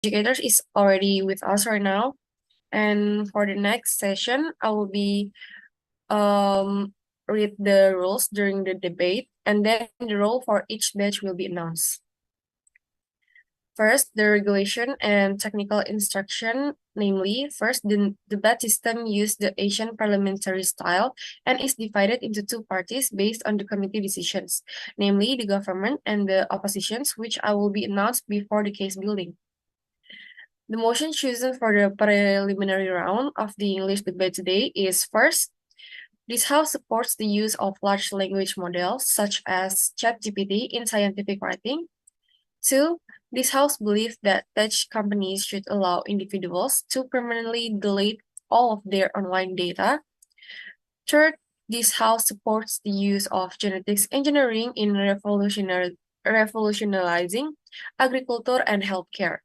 educators is already with us right now. And for the next session, I will be read the rules during the debate, and then the role for each batch will be announced. First, the regulation and technical instruction, namely, first, the debate system uses the Asian parliamentary style and is divided into two parties based on the committee decisions, namely the government and the oppositions, which I will be announced before the case building. The motion chosen for the preliminary round of the English debate today is first, this House supports the use of large language models such as ChatGPT in scientific writing. Two, this House believes that tech companies should allow individuals to permanently delete all of their online data. Third, this House supports the use of genetics engineering in revolutionizing agriculture and healthcare.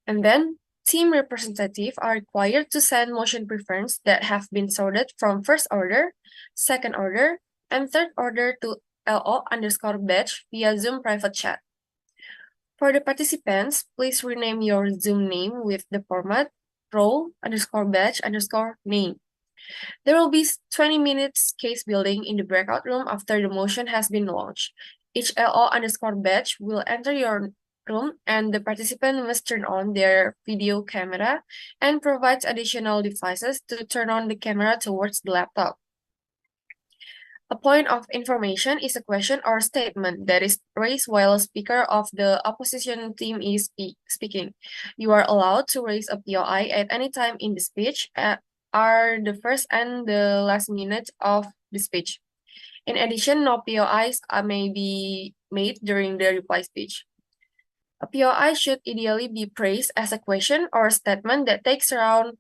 And then, team representatives are required to send motion preference that have been sorted from first order, second order, and third order to LO_batch via Zoom private chat. For the participants, please rename your Zoom name with the format role_batch_name. There will be 20 minutes case building in the breakout room after the motion has been launched. Each LO_batch will enter your room and the participant must turn on their video camera and provides additional devices to turn on the camera towards the laptop. A point of information is a question or statement that is raised while a speaker of the opposition team is speaking. You are allowed to raise a POI at any time in the speech, are the first and the last minute of the speech. In addition, no POIs may be made during the reply speech. A POI should ideally be praised as a question or a statement that takes around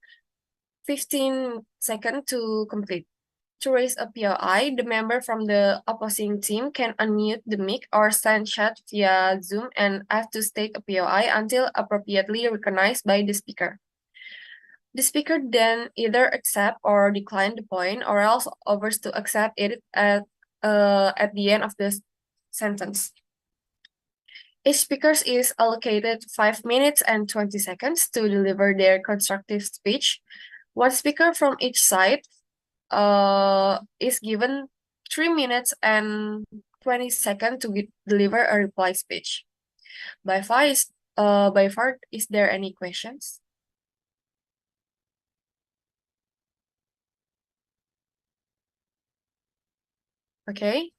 15 seconds to complete. To raise a POI, the member from the opposing team can unmute the mic or send chat via Zoom and ask to state a POI until appropriately recognized by the speaker. The speaker then either accept or decline the point or else offers to accept it at the end of the sentence. Each speaker is allocated 5 minutes and 20 seconds to deliver their constructive speech. One speaker from each side is given 3 minutes and 20 seconds to deliver a reply speech. By far, is there any questions? Okay.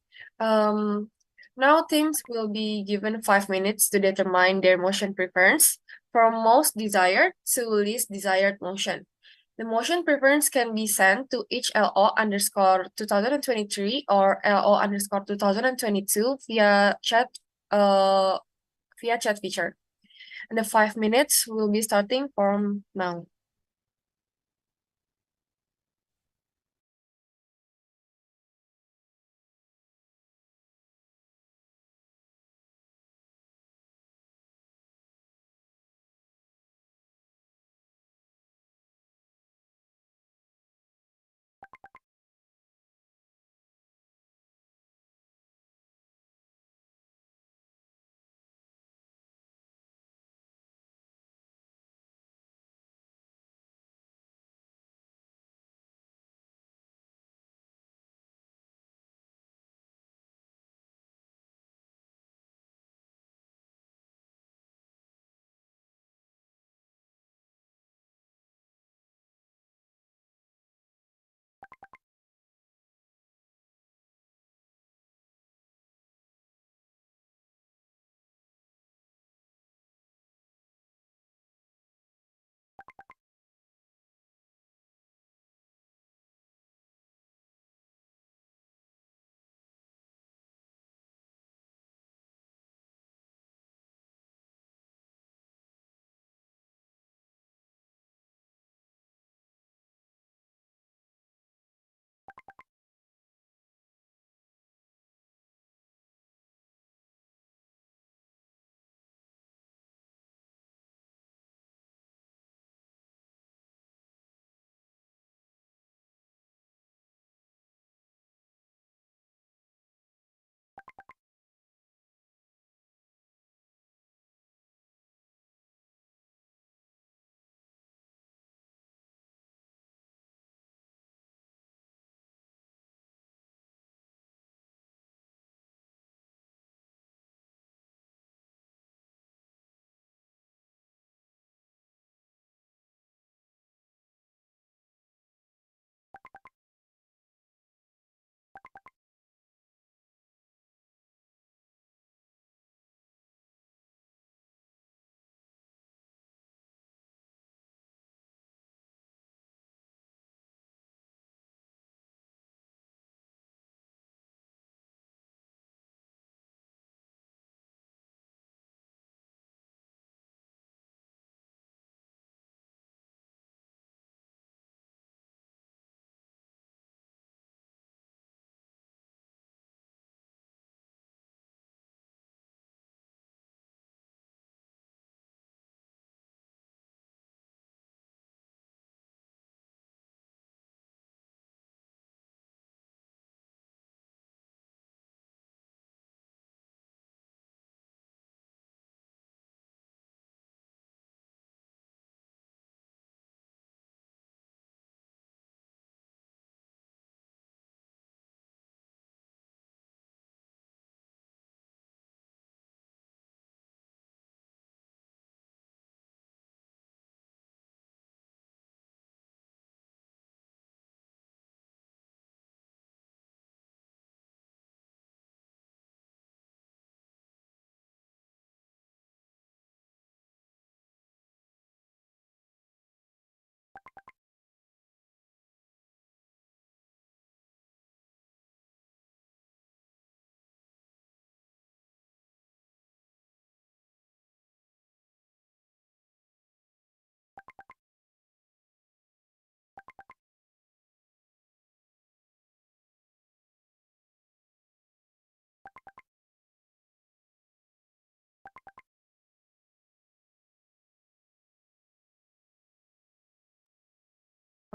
Now teams will be given 5 minutes to determine their motion preference from most desired to least desired motion. The motion preference can be sent to each LO_2023 or LO_2022 via chat feature. And the 5 minutes will be starting from now.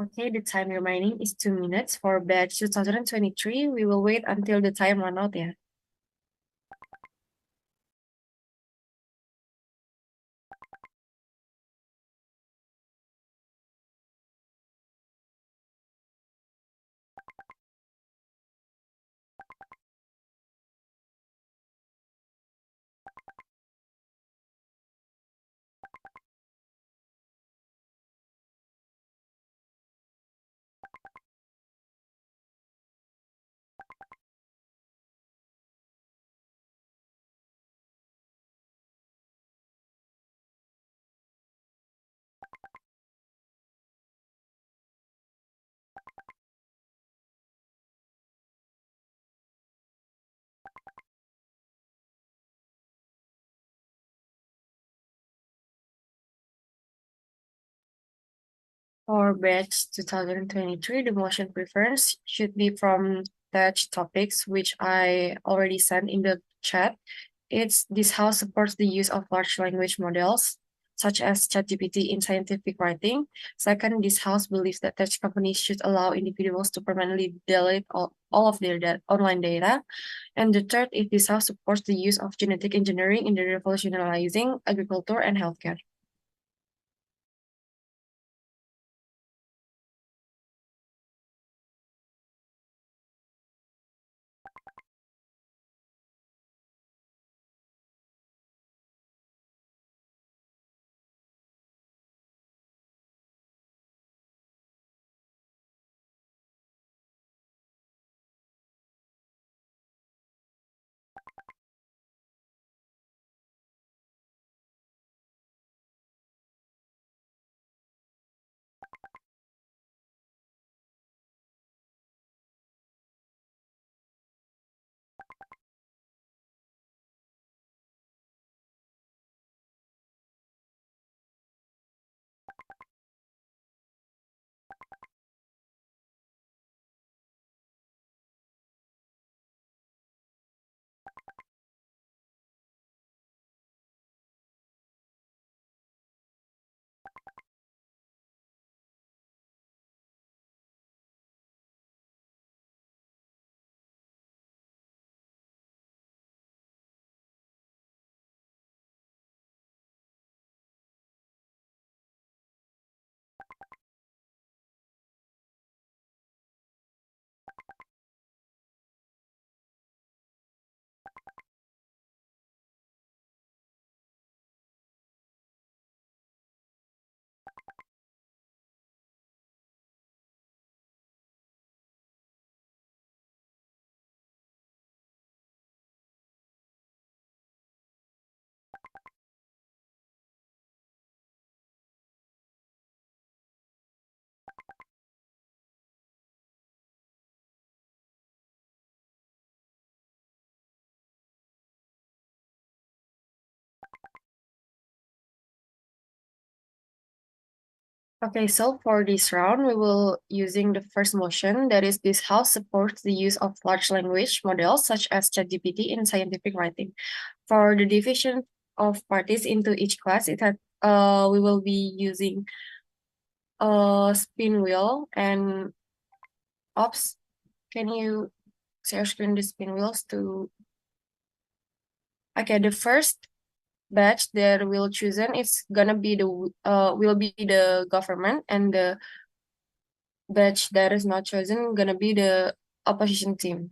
Okay, the time remaining is 2 minutes for batch 2023. We will wait until the time run out, yeah. For batch 2023, the motion preference should be from touch topics, which I already sent in the chat. This house supports the use of large language models, such as ChatGPT in scientific writing. Second, this house believes that tech companies should allow individuals to permanently delete all of their online data. And the third is this house supports the use of genetic engineering in the revolutionizing agriculture and healthcare. Okay, so for this round, we will using the first motion, that is this house supports the use of large language models such as ChatGPT in scientific writing. For the division of parties into each class, we will be using a spin wheel and ops. Can you share screen the spin wheels to? Okay, the first batch that we'll chosen is gonna be the will be the government, and the batch that is not chosen gonna be the opposition team.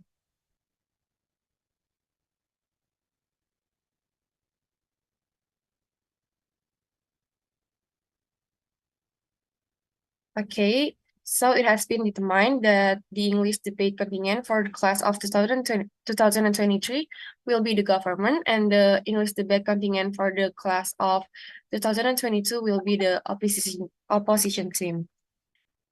Okay, so it has been determined that the English debate contingent for the class of 2023 will be the government, and the English debate contingent for the class of 2022 will be the opposition team.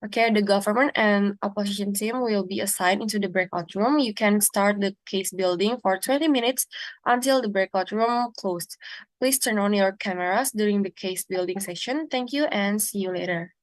Okay, the government and opposition team will be assigned into the breakout room. You can start the case building for 20 minutes until the breakout room closed. Please turn on your cameras during the case building session. Thank you and see you later.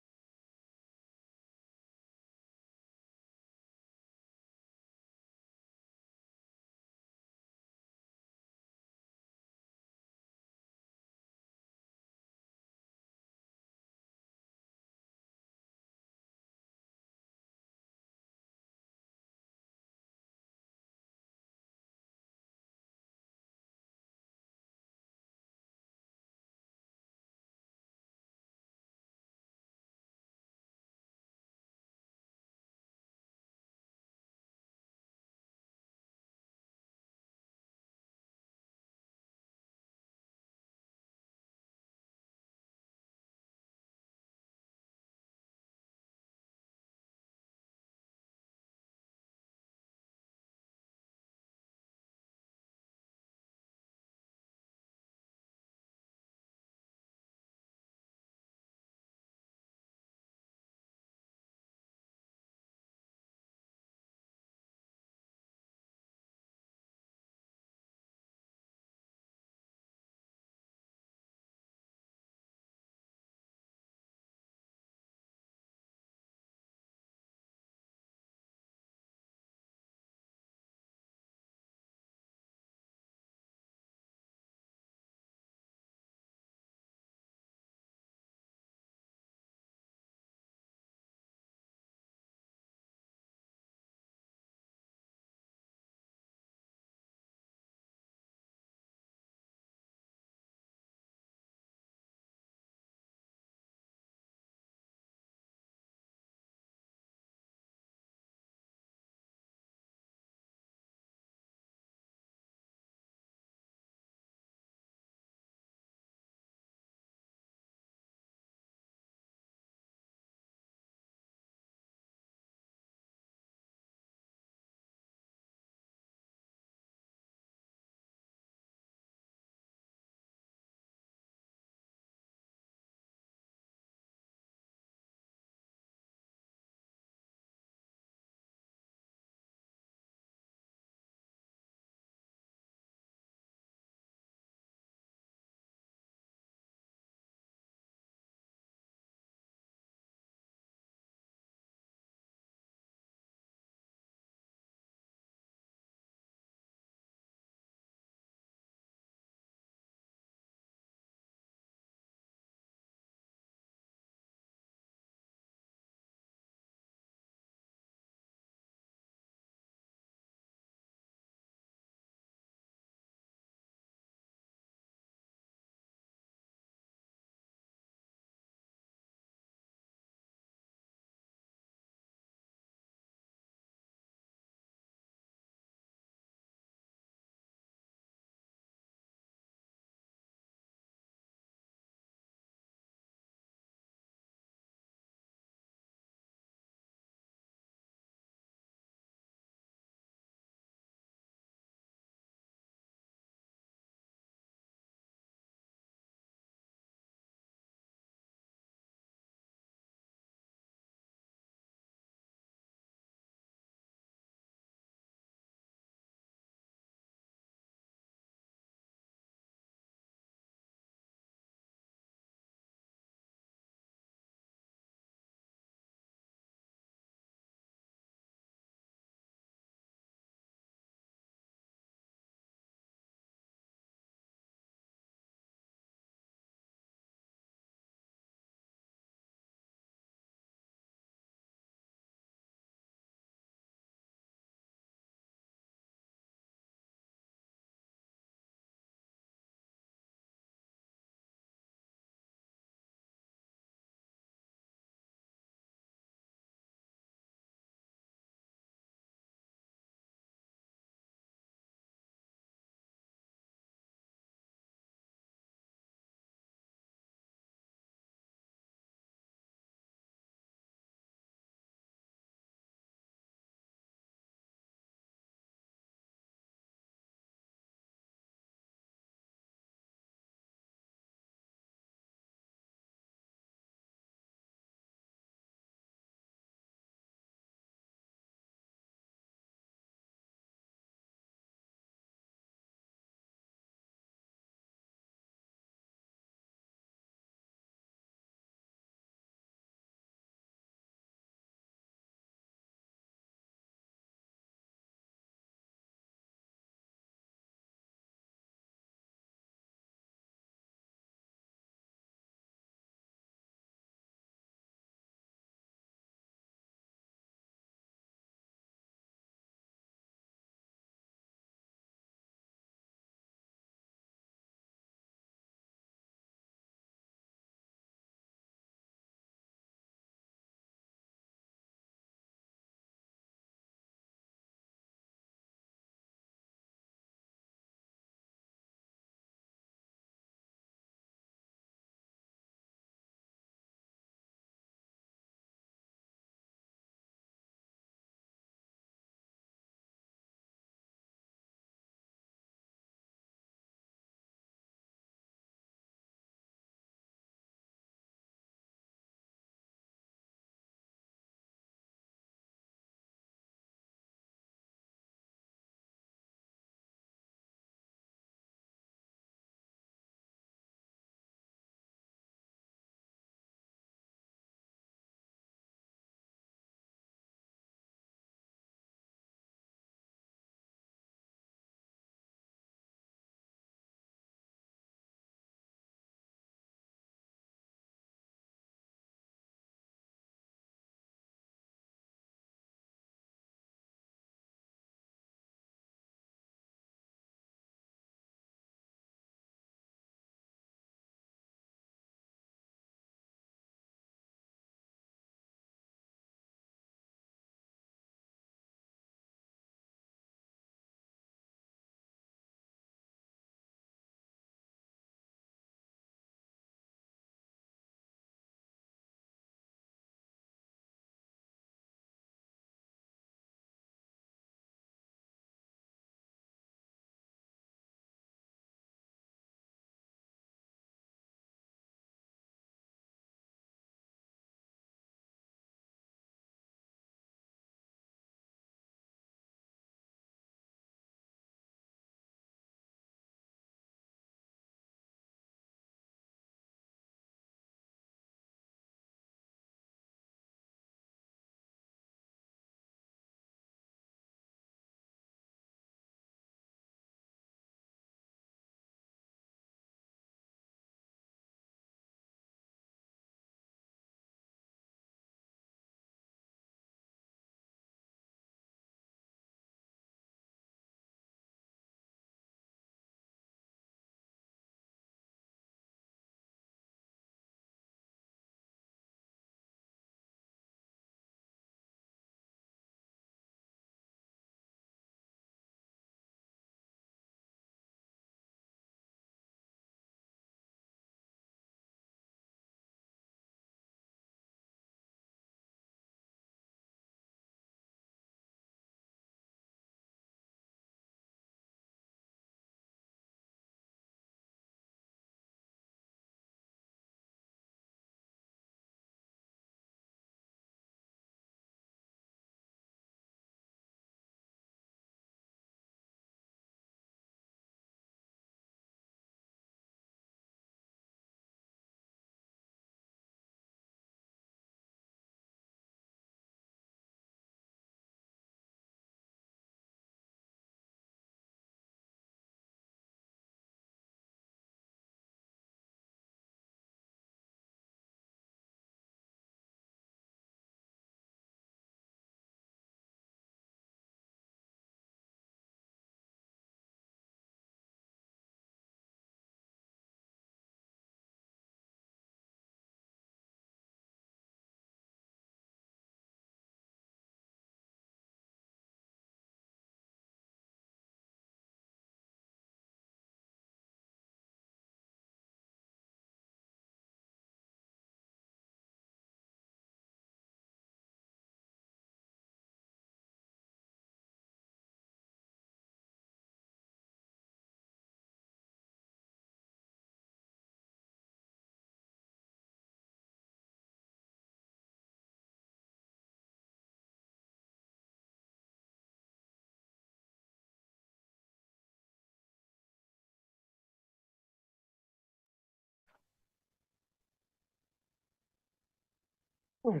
Okay,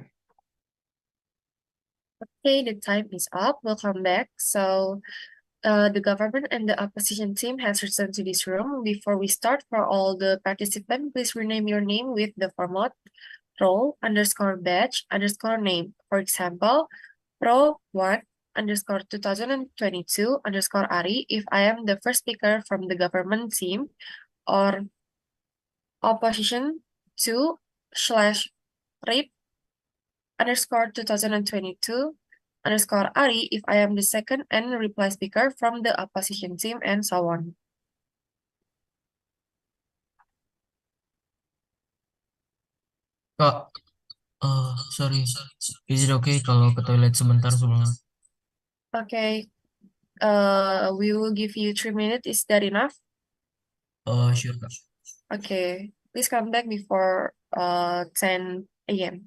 the time is up. Welcome back. So, the government and the opposition team has returned to this room. Before we start, for all the participants, please rename your name with the format role underscore badge underscore name. For example, pro 1 underscore 2022 underscore Ari if I am the first speaker from the government team, or opposition 2 slash rip underscore 2022 underscore Ari if I am the second and reply speaker from the opposition team, and so on. Kak, sorry. Is it okay kalau ke toilet sebentar sebelum? Okay, we will give you 3 minutes. Is that enough? Sure, Kak. Okay, please come back before 10 a.m.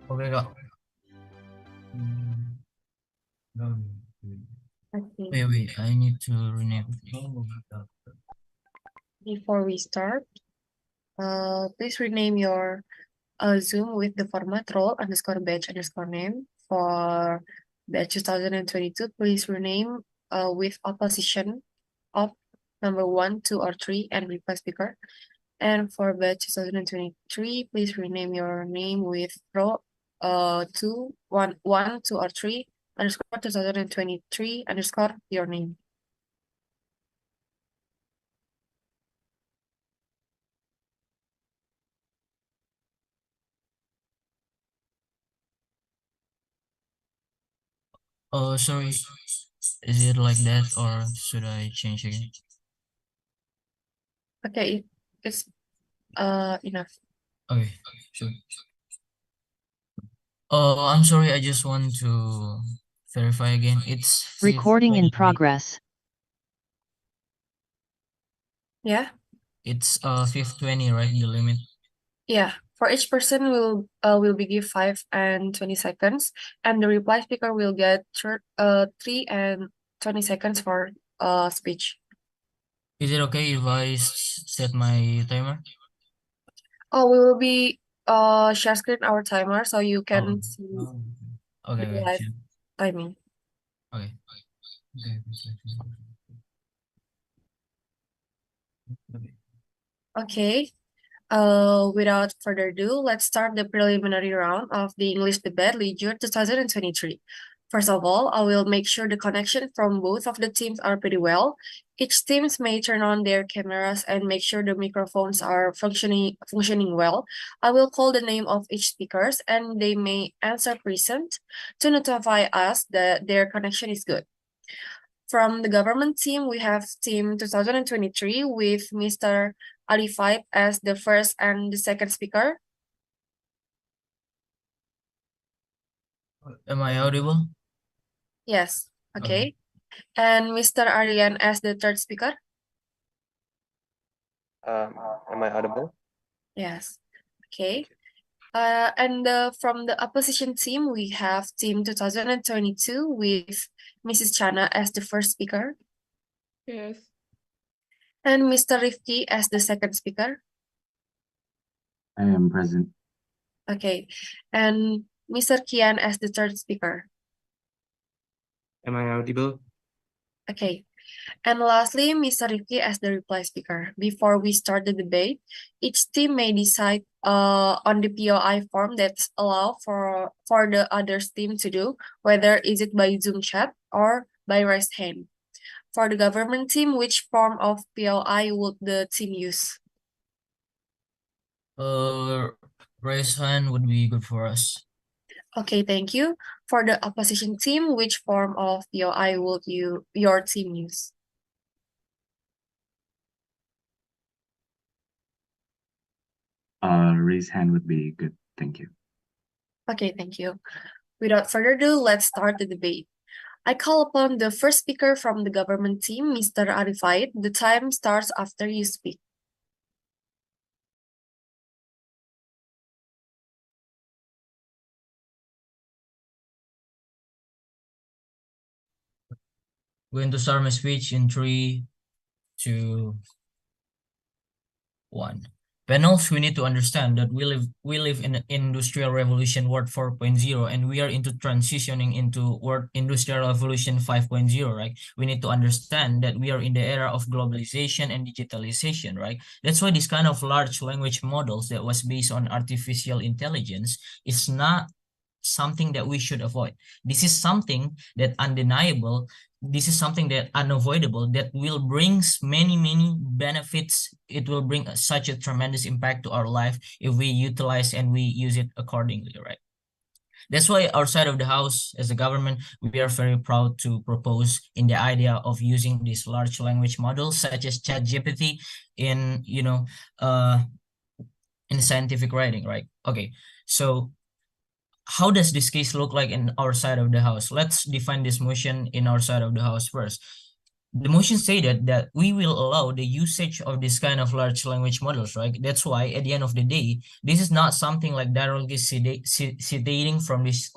Oke, Kak. Okay, Wait, I need to rename. before we start, please rename your Zoom with the format role underscore badge underscore name. For batch 2022, please rename with opposition of number 1, 2, or 3 and reply speaker. And for batch 2023, please rename your name with pro 2, 1, 1, 2, or 3 underscore 2023 underscore your name. Oh, sorry. Is it like that or should I change again? Okay, it's enough. Okay, sure. Oh, I'm sorry. I just want to verify again. It's Recording in 5:20, right? progress. Yeah. It's 5:20, right? The limit. Yeah, for each person will be give 5 and 20 seconds, and the reply speaker will get 3 and 20 seconds for speech. Is it okay if I set my timer? Oh, we will be share screen our timer so you can see Okay, the okay, live sure. timing. Okay. Okay. Without further ado, let's start the preliminary round of the English debate Lijur 2023. First of all, I will make sure the connection from both of the teams are pretty well. Each teams may turn on their cameras and make sure the microphones are functioning well. I will call the name of each speakers and they may answer present to notify us that their connection is good. From the government team, we have team 2023 with Mr. Ali Five as the first and the second speaker. Am I audible? Yes, okay. And Mr. Aryan as the third speaker. Am I audible? Yes. Okay. And from the opposition team, we have Team 2022 with Mrs. Chana as the first speaker Yes. and Mr. Rifki as the second speaker. I am present. Okay. And Mr. Kian as the third speaker. Am I audible? Okay. And lastly, Mr. Rifki as the reply speaker. Before we start the debate, each team may decide on the POI form that's allowed for the other team to do, whether is it by Zoom chat or by raised hand. For the government team, which form of POI would the team use? Raise hand would be good for us. Okay, thank you. For the opposition team, which form of POI would your team use? Raise hand would be good. Thank you. Okay, thank you. Without further ado, let's start the debate. I call upon the first speaker from the government team, Mr. Arifait. The time starts after you speak. Going to start my speech in 3, 2, 1. Panels, we need to understand that we live in an industrial revolution world 4.0, and we are into transitioning into world industrial revolution 5.0, right? We need to understand that we are in the era of globalization and digitalization, right? That's why this kind of large language models that was based on artificial intelligence is not something that we should avoid. This is something that undeniable. This is something that unavoidable, that will bring many benefits. It will bring such a tremendous impact to our life if we utilize and we use it accordingly, right? That's why our side of the house, as a government, we are very proud to propose in the idea of using these large language models such as ChatGPT in in scientific writing, right? Okay, so how does this case look like in our side of the house? Let's define this motion in our side of the house first. The motion stated that we will allow the usage of this kind of large language models, right? That's why at the end of the day, this is not something like directly citating from this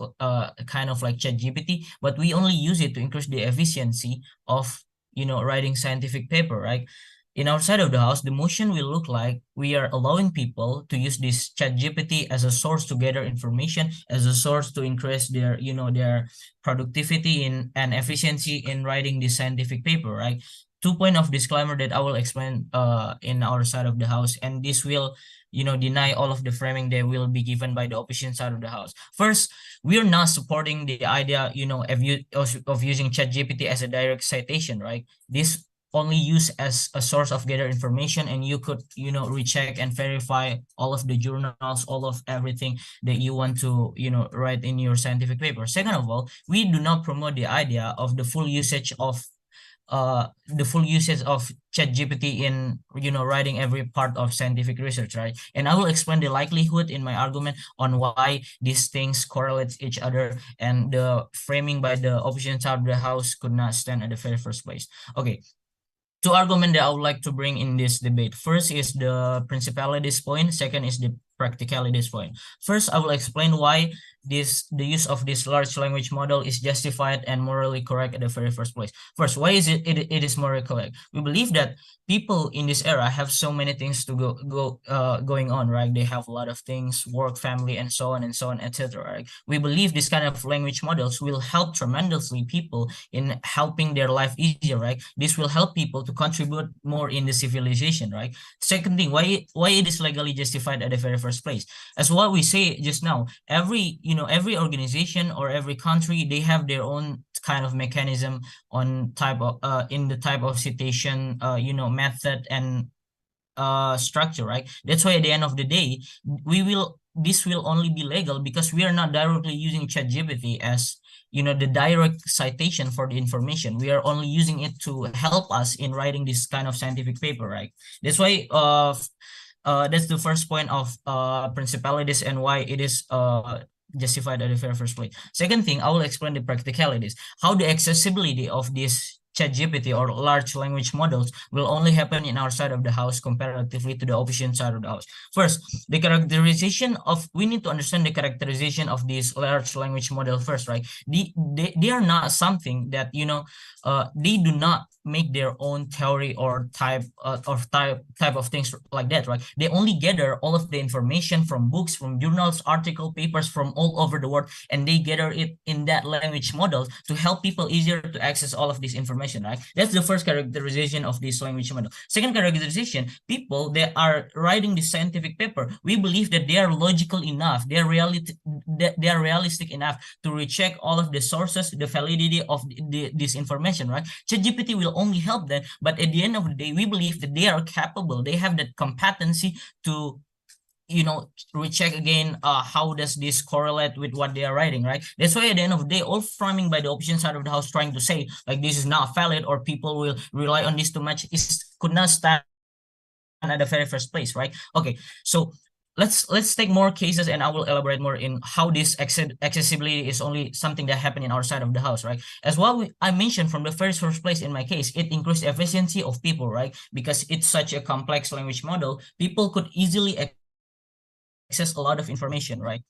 kind of like ChatGPT, but we only use it to increase the efficiency of writing scientific paper, right? In our side of the house, the motion will look like we are allowing people to use this ChatGPT as a source to gather information, as a source to increase their, their productivity and efficiency in writing this scientific paper, right? 2 point of disclaimer that I will explain in our side of the house, and this will, deny all of the framing that will be given by the opposition side of the house. First, we are not supporting the idea, of using ChatGPT as a direct citation, right? This only used as a source of gather information, and you could recheck and verify all of the journals, all of everything that you want to write in your scientific paper. Second of all, we do not promote the idea of the full usage of ChatGPT in writing every part of scientific research, right? And I will explain the likelihood in my argument on why these things correlate each other, and the framing by the opposition side of the house could not stand at the very first place. Okay, 2 arguments that I would like to bring in this debate. First is the principalities point. Second is the practicalities point. First, I will explain why the use of this large language model is justified and morally correct at the very first place. First, why is it is morally correct? We believe that people in this era have so many things to going on, right? They have a lot of things, work, family, and so on, etc. Right? We believe this kind of language models will help tremendously people in helping their life easier, right? This will help people to contribute more in the civilization, right? Second thing, why it is legally justified at the very first place. As what we say just now, every organization or every country, they have their own kind of mechanism on type of in the type of citation method and structure, right? That's why at the end of the day, this will only be legal because we are not directly using ChatGPT as the direct citation for the information. We are only using it to help us in writing this kind of scientific paper, right? That's why that's the first point of principalities and why it is justified at the very first place. Second thing, I will explain the practicalities, how the accessibility of this ChatGPT or large language models will only happen in our side of the house comparatively to the opposition side of the house. First, the characterization of, we need to understand the characterization of these large language model first, right? They are not something that, you know, they do not make their own theory or type of things like that, right? They only gather all of the information from books, from journals, article, papers from all over the world, and they gather it in that language model to help people easier to access all of this information, right? That's the first characterization of this language model. Second characterization, people that are writing this scientific paper, we believe that they are logical enough, they are realistic enough to recheck all of the sources, the validity of this information, right? ChatGPT will only help them, but at the end of the day, we believe that they are capable, they have that competency to, you know, recheck again how does this correlate with what they are writing, right? That's why at the end of the day, all framing by the opposition side of the house trying to say like this is not valid or people will rely on this too much could not stand at the very first place, right? Okay, so let's take more cases and I will elaborate more in how this accessibility is only something that happened in our side of the house, right? As well, I mentioned from the first place in my case, it increased efficiency of people, right? Because it's such a complex language model, people could easily access a lot of information, right?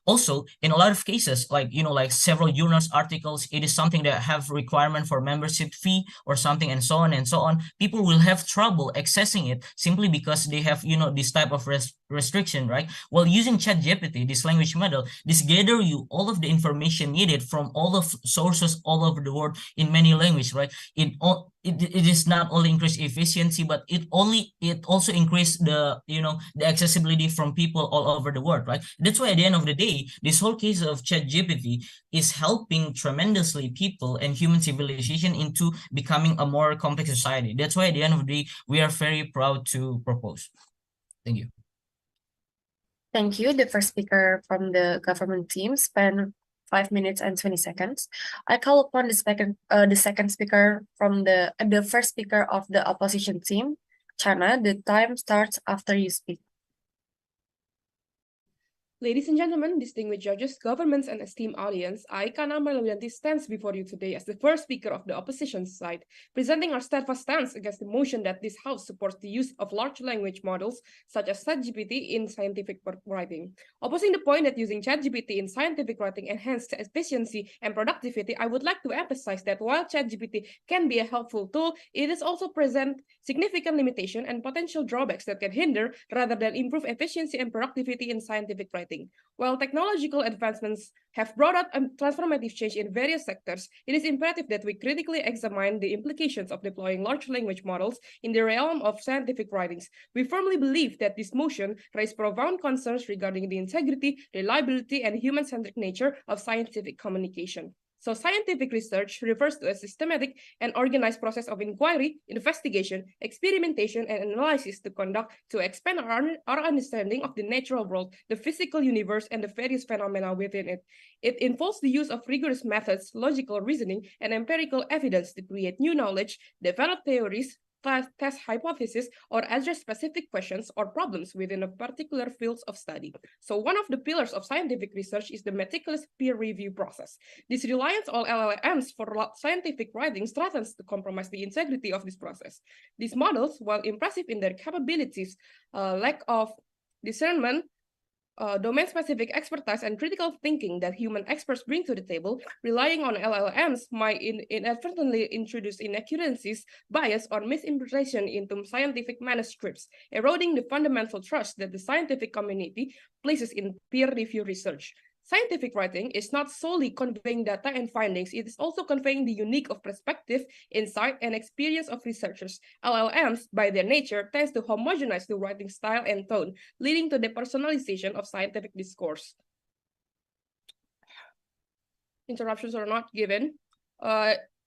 Also, in a lot of cases, like, you know, like several journals, articles, it is something that have requirement for membership fee or something and so on and so on. People will have trouble accessing it simply because they have, you know, this type of restriction, right? While using ChatGPT, this language model, this gather you all of the information needed from all of sources all over the world in many languages, right? It is not only increase efficiency, but it also increase the, you know, the accessibility from people all over the world, right? That's why at the end of the day, this whole case of ChatGPT is helping tremendously people and human civilization into becoming a more complex society. That's why at the end of the day, we are very proud to propose. Thank you. Thank you. The first speaker from the government team spent 5 minutes and 20 seconds. I call upon the second speaker from the first speaker of the opposition team, Chana. The time starts after you speak. Ladies and gentlemen, distinguished judges, governments, and esteemed audience, I, Kana Marlianti, stands before you today as the first speaker of the opposition side, presenting our steadfast stance against the motion that this House supports the use of large language models such as ChatGPT in scientific writing. Opposing the point that using ChatGPT in scientific writing enhances efficiency and productivity, I would like to emphasize that while ChatGPT can be a helpful tool, it is also present significant limitation and potential drawbacks that can hinder rather than improve efficiency and productivity in scientific writing. While technological advancements have brought about a transformative change in various sectors, it is imperative that we critically examine the implications of deploying large language models in the realm of scientific writings. We firmly believe that this motion raises profound concerns regarding the integrity, reliability, and human-centric nature of scientific communication. So scientific research refers to a systematic and organized process of inquiry, investigation, experimentation, and analysis to conduct to expand our understanding of the natural world, the physical universe, and the various phenomena within it. It involves the use of rigorous methods, logical reasoning, and empirical evidence to create new knowledge, develop theories, test hypotheses, or address specific questions or problems within a particular field of study. So one of the pillars of scientific research is the meticulous peer review process. This reliance on LLMs for scientific writings threatens to compromise the integrity of this process. These models, while impressive in their capabilities, lack of discernment, domain-specific expertise and critical thinking that human experts bring to the table, relying on LLMs might inadvertently introduce inaccuracies, bias, or misinterpretation into scientific manuscripts, eroding the fundamental trust that the scientific community places in peer review research. Scientific writing is not solely conveying data and findings, it is also conveying the unique of perspective, insight, and experience of researchers. LLMs, by their nature, tends to homogenize the writing style and tone, leading to the personalization of scientific discourse. Interruptions are not given.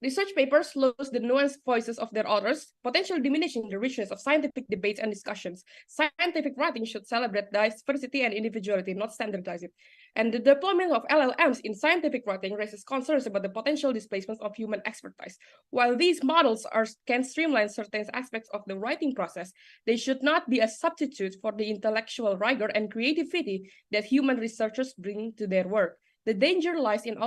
Research papers lose the nuanced voices of their authors, potentially diminishing the richness of scientific debates and discussions. Scientific writing should celebrate diversity and individuality, not standardize it. And the deployment of LLMs in scientific writing raises concerns about the potential displacement of human expertise. While these models can streamline certain aspects of the writing process, they should not be a substitute for the intellectual rigor and creativity that human researchers bring to their work. The danger lies in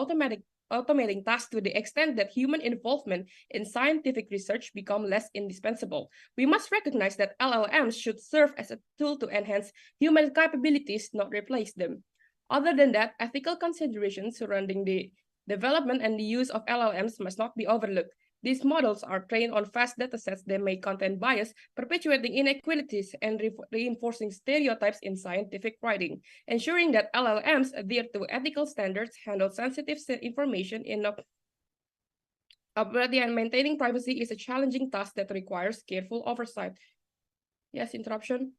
automating tasks to the extent that human involvement in scientific research become less indispensable. We must recognize that LLMs should serve as a tool to enhance human capabilities, not replace them. Other than that, ethical considerations surrounding the development and the use of LLMs must not be overlooked. These models are trained on vast datasets that may contain bias, perpetuating inequalities and reinforcing stereotypes in scientific writing. Ensuring that LLMs adhere to ethical standards, handle sensitive information in and maintaining privacy is a challenging task that requires careful oversight. Yes, interruption.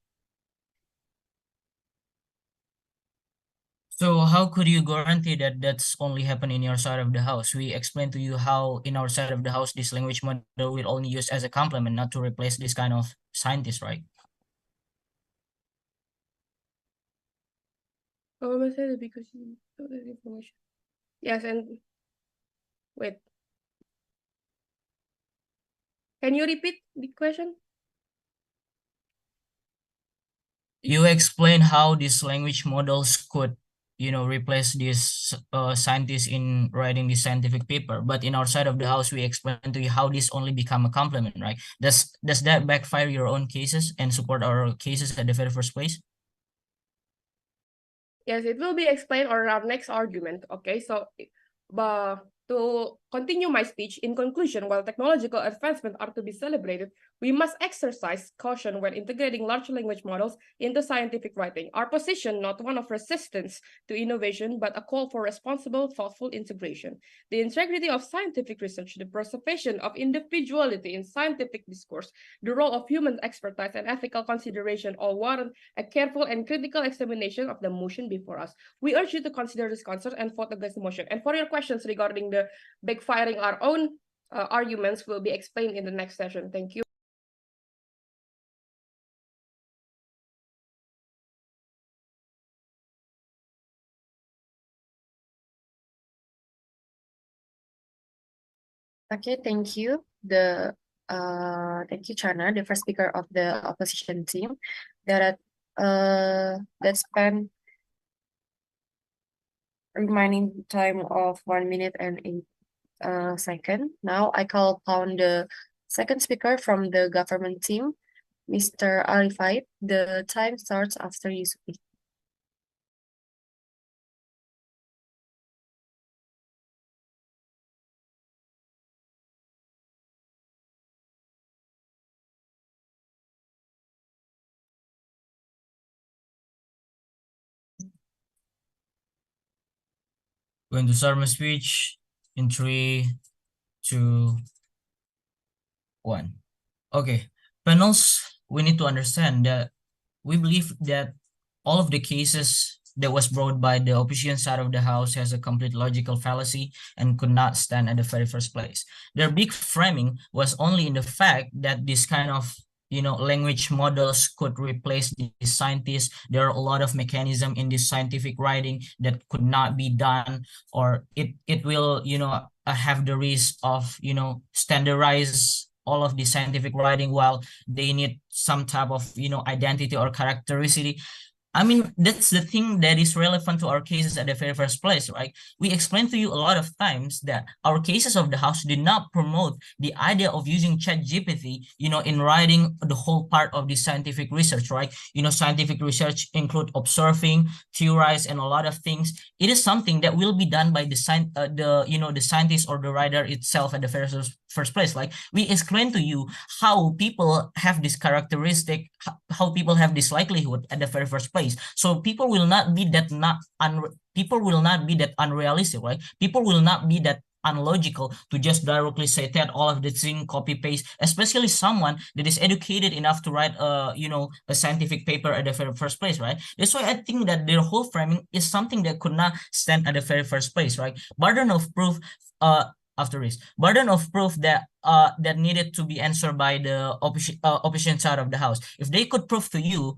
So how could you guarantee that that's only happen in your side of the house? We explained to you how in our side of the house, this language model will only use as a complement, not to replace this kind of scientist, right? Oh, I said because you know the information. Yes, and wait. Can you repeat the question? You explain how these language models could, replace these scientists in writing this scientific paper. But in our side of the house, we explain to you how this only become a complement, right? Does that backfire your own cases and support our cases at the very first place? Yes, it will be explained on our next argument. Okay, so to continue my speech, in conclusion, while technological advancements are to be celebrated, we must exercise caution when integrating large language models into scientific writing. Our position, not one of resistance to innovation, but a call for responsible, thoughtful integration. The integrity of scientific research, the preservation of individuality in scientific discourse, the role of human expertise and ethical consideration all warrant a careful and critical examination of the motion before us. We urge you to consider this concern and vote against the motion. And for your questions regarding the backfiring our own arguments will be explained in the next session. Thank you. Okay, thank you. Thank you, Chana, the first speaker of the opposition team, that spent remaining time of 1 minute and 8 seconds. Now I call upon the second speaker from the government team, Mr. Arifai. The time starts after you speak. Going to start my speech in 3, 2, 1. Okay, panels, we need to understand that we believe that all of the cases that was brought by the opposition side of the house has a complete logical fallacy and could not stand at the very first place. Their big framing was only in the fact that this kind of language models could replace the scientists. There are a lot of mechanism in this scientific writing that could not be done, or it will have the risk of standardize all of the scientific writing while they need some type of identity or characteristic. I mean, that's the thing that is relevant to our cases at the very first place, right? We explained to you a lot of times that our cases of the house did not promote the idea of using ChatGPT, in writing the whole part of the scientific research, right? Scientific research include observing, theorize, and a lot of things. It is something that will be done by the scientist or the writer itself at the first place. Like we explained to you how people have this characteristic, how people have this likelihood at the very first place. So people will not be that unrealistic, right? People will not be that unlogical to just directly say that all of the thing copy paste, especially someone that is educated enough to write a scientific paper at the very first place, right? That's why I think that their whole framing is something that could not stand at the very first place, right? Burden of proof that that needed to be answered by the opposition side of the house. If they could prove to you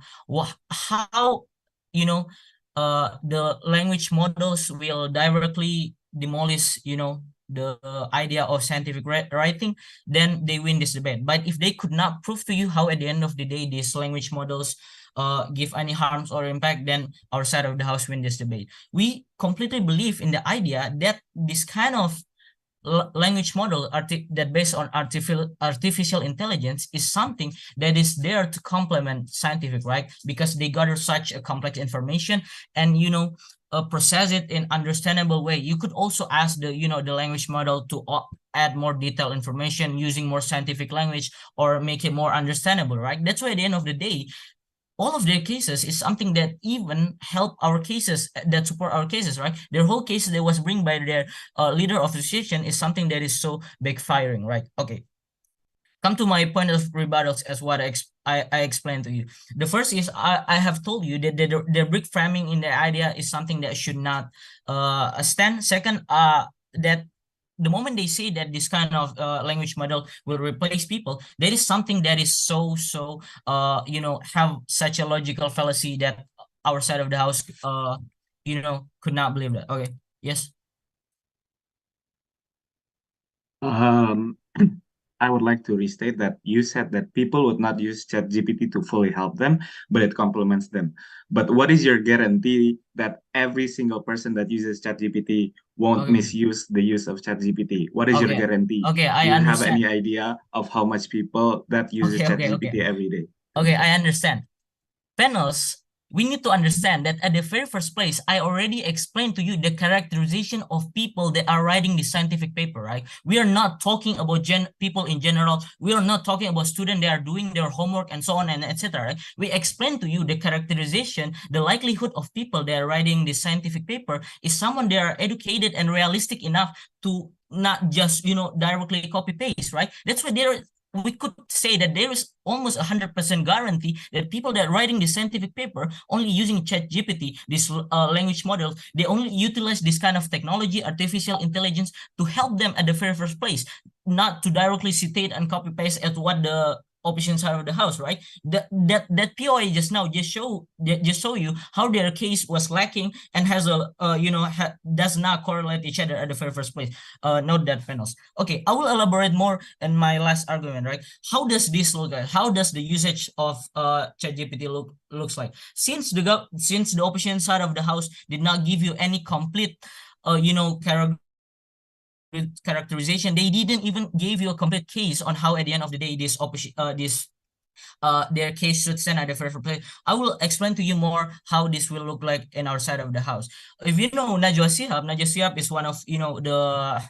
how the language models will directly demolish the idea of scientific writing, then they win this debate. But if they could not prove to you how at the end of the day these language models give any harms or impact, then our side of the house win this debate. We completely believe in the idea that this kind of language model that based on artificial intelligence is something that is there to complement scientific, right? Because they gather such a complex information and process it in understandable way. You could also ask the the language model to add more detailed information using more scientific language or make it more understandable, right? That's why at the end of the day, all of their cases is something that even help our cases, that support our cases, right? Their whole cases that was bring by their leader of the association is something that is so backfiring, right? Okay. Come to my point of rebuttals as what I explained to you. The first is I have told you that the brick framing in the idea is something that should not stand. Second, that the moment they say that this kind of language model will replace people, there is something that is so have such a logical fallacy that our side of the house could not believe that. Okay. Yes. I would like to restate that you said that people would not use ChatGPT to fully help them, but it complements them. But what is your guarantee that every single person that uses ChatGPT won't Okay. misuse the use of ChatGPT? What is your Okay. guarantee? Okay, I Do you have understand. any idea of how much people that uses Okay. ChatGPT every day? Okay, I understand. Panels, we need to understand that at the very first place, I already explained to you the characterization of people that are writing the scientific paper, right? We are not talking about people in general. We are not talking about students that are doing their homework and so on and etc. Right? We explained to you the characterization, the likelihood of people that are writing this scientific paper is someone that are educated and realistic enough to not just directly copy paste, right? That's why we could say that there is almost 100% guarantee that people that are writing the scientific paper only using ChatGPT, this language model, they only utilize this kind of technology, artificial intelligence, to help them at the very first place, not to directly citate and copy paste at what the opposition side of the house, right? That POI just now just show you how their case was lacking and has a does not correlate each other at the very first place. Note that, panels. Okay, I will elaborate more in my last argument, right? How does this look like? How does the usage of ChatGPT looks like? Since the opposition side of the house did not give you any complete characterization, they didn't even give you a complete case on how at the end of the day their case should stand at the first place. I will explain to you more how this will look like in our side of the house. If you know Najwa Shihab is one of the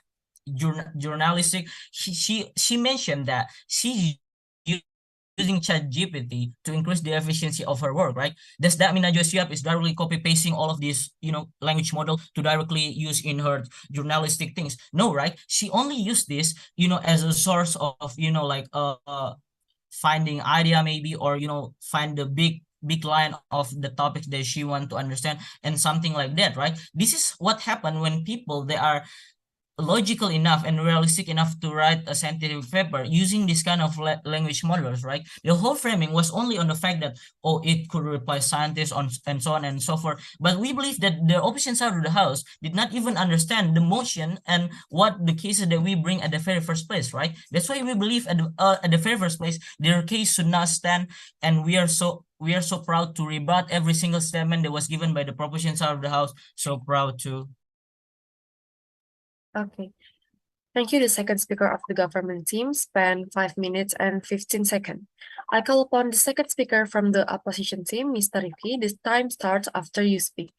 journalistic. She mentioned that she's using ChatGPT to increase the efficiency of her work, right? Does that mean Najwa Shihab is directly copy pasting all of these, language model to directly use in her journalistic things? No, right? She only used this, as a source of, finding idea maybe, or find the big line of the topics that she want to understand and something like that, right? This is what happened when people they are logical enough and realistic enough to write a scientific paper using this kind of language models, right? The whole framing was only on the fact that, oh, it could reply scientists and so on and so forth. But we believe that the opposition side of the house did not even understand the motion and what the cases that we bring at the very first place, right? That's why we believe at the very first place, their case should not stand, and we are so proud to rebut every single statement that was given by the opposition side of the house. So proud to. Okay. Thank you. The second speaker of the government team spent 5 minutes and 15 seconds. I call upon the second speaker from the opposition team, Mr. Rifki. This time starts after you speak.